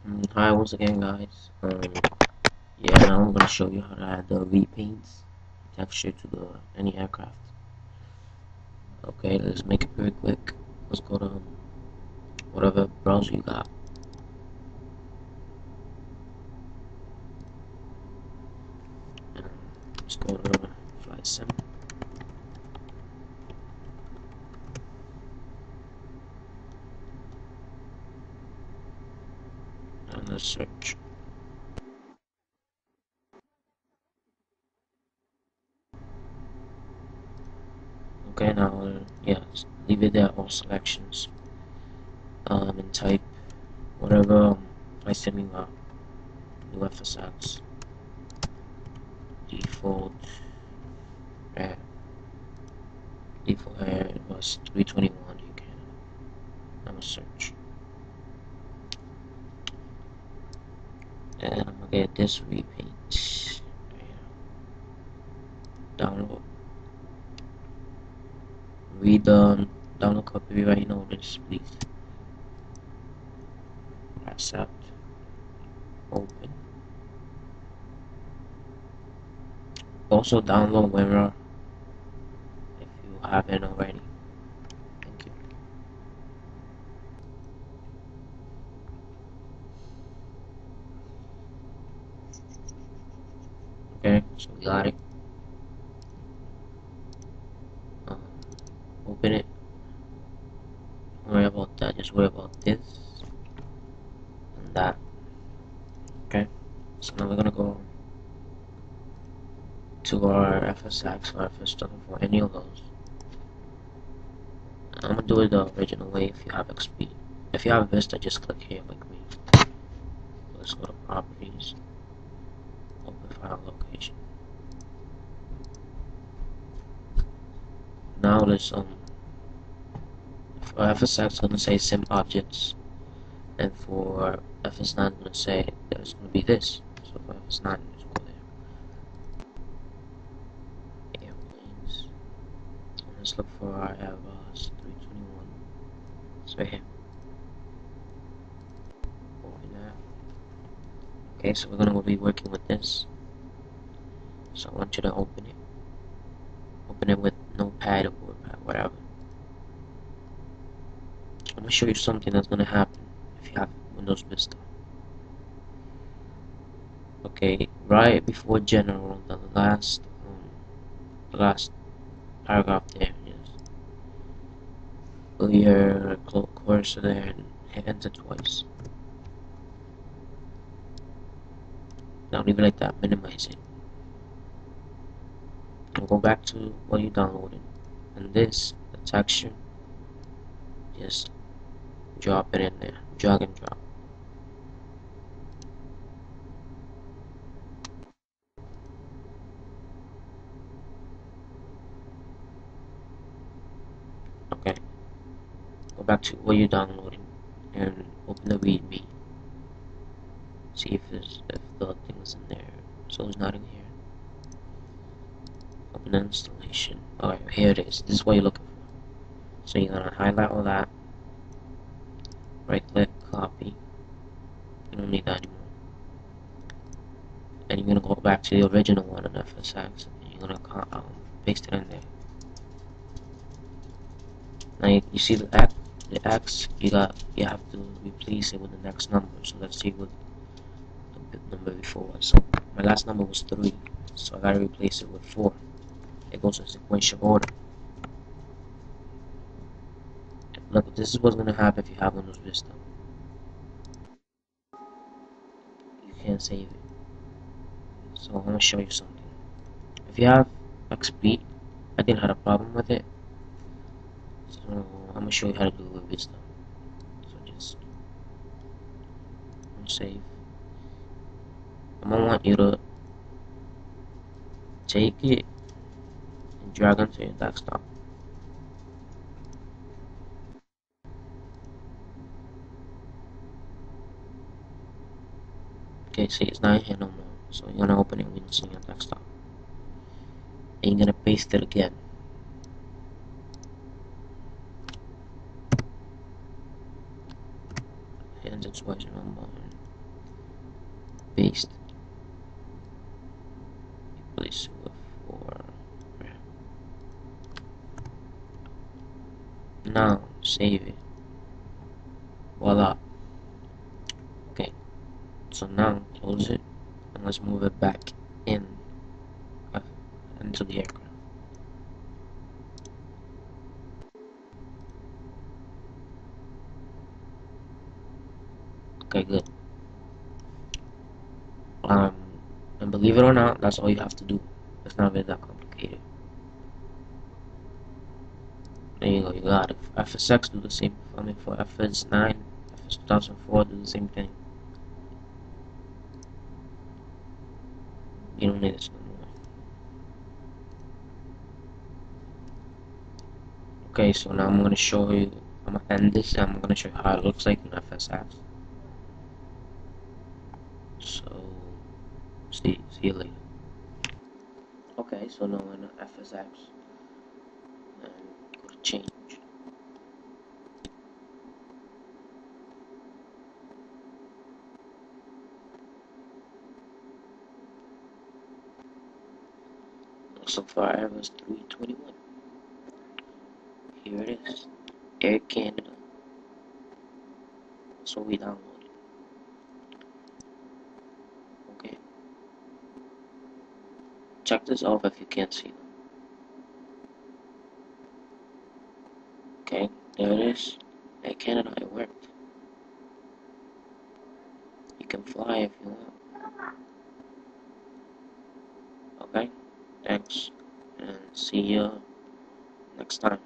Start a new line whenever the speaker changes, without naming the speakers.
Hi once again, guys. Yeah, now I'm gonna show you how to add the repaints texture to the any aircraft. Okay, let's make it very quick. Let's go to whatever browser you got. And let's go to Flight Sim and let's search. Okay, now yeah, leave it there all selections. And type whatever Flight Sim you got. New FSX default air default air it was 321. You can now search. And I'm gonna get this repaint. Download. Read the download copy right notice, please. Accept. Open. Also download Winrar if you haven't already. Thank you. Okay, so we got it. Um, Open it. Don't worry about that. Just worry about this and that. Okay. So now we're gonna go to our FSX or FS2004, any of those. I'm gonna do it the original way if you have XP. If you have Vista, just click here like me. Let's go to properties, open file location. Now let's for FSX gonna say sim objects, and for FS9 gonna say there's gonna be this. So for FS9, let's go there. Airplanes. And let's look for our Airbus 321. It's right here. Open that. Okay, so we're gonna be working with this. So I want you to open it. Open it with Notepad or WordPad, whatever. I'm gonna show you something that's gonna happen if you have Windows Vista. Okay, right before general, the last paragraph there is put your cursor there and hit enter twice. Now leave it like that, minimize it. And go back to what you downloaded. And this, the texture, just drop it in there, drag and drop. Okay, go back to what you downloaded and open the readme. See if the thing's in there. So it's not in here. Open the installation. Alright, here it is. This is what you're looking for. So you're gonna highlight all that. Right click, copy. You don't need that anymore. And you're gonna go back to the original one on FSX and you're gonna paste it in there. Now you see the X, you have to replace it with the next number. So let's see what the number before was. So my last number was 3, so I gotta replace it with 4. It goes in sequential order. Look, this is what's gonna happen if you have Windows Vista. You can't save it. So I'm gonna show you something. If you have XP, I didn't have a problem with it. So I'm gonna show you how to do it with Vista. So just save. I'm gonna want you to take it and drag onto your desktop. Okay, see it's not here no more. So you're gonna open it when it's on your desktop. And you're gonna paste it again. And it's twice, remember. paste. Replace it with 4. Now save it. Voila. Okay, so now close it and let's move it back in into the aircraft. Okay, good. And believe it or not, that's all you have to do. It's not really that complicated. There you go, you got it. FSX do the same. I mean, for FS9, FS2004 do the same thing. You don't need this no more. Okay, so now I'm gonna show you. I'm gonna end this and I'm gonna show you how it looks like in FSX. So, see you later. Okay, so now in FSX, and go to change. So far, I was 321. Here it is, Air Canada. So we downloaded. Okay, check this off if you can't see them. Okay, there it is. Air Canada, it worked. You can fly if you want. Okay, thanks, and see you next time.